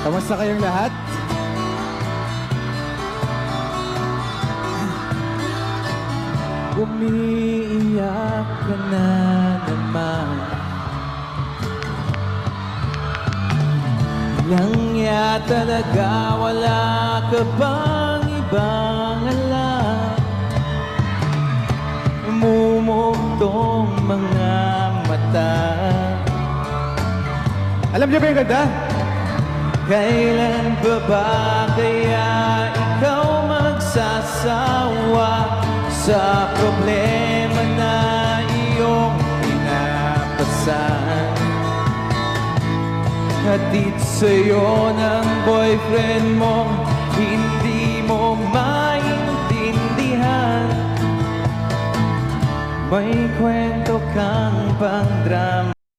Kamusta kayong lahat? Umiiyak ka na naman. Langya talaga, wala ka bang ibang alam? Mumugtong mga mata. Alam niyo ba yung ganda? Kailan pa ba kaya ikaw magsasawa sa problema na iyong pinapasan? Hatid sa'yo ng boyfriend mo, hindi mo maintindihan. May kwento kang pang-drama.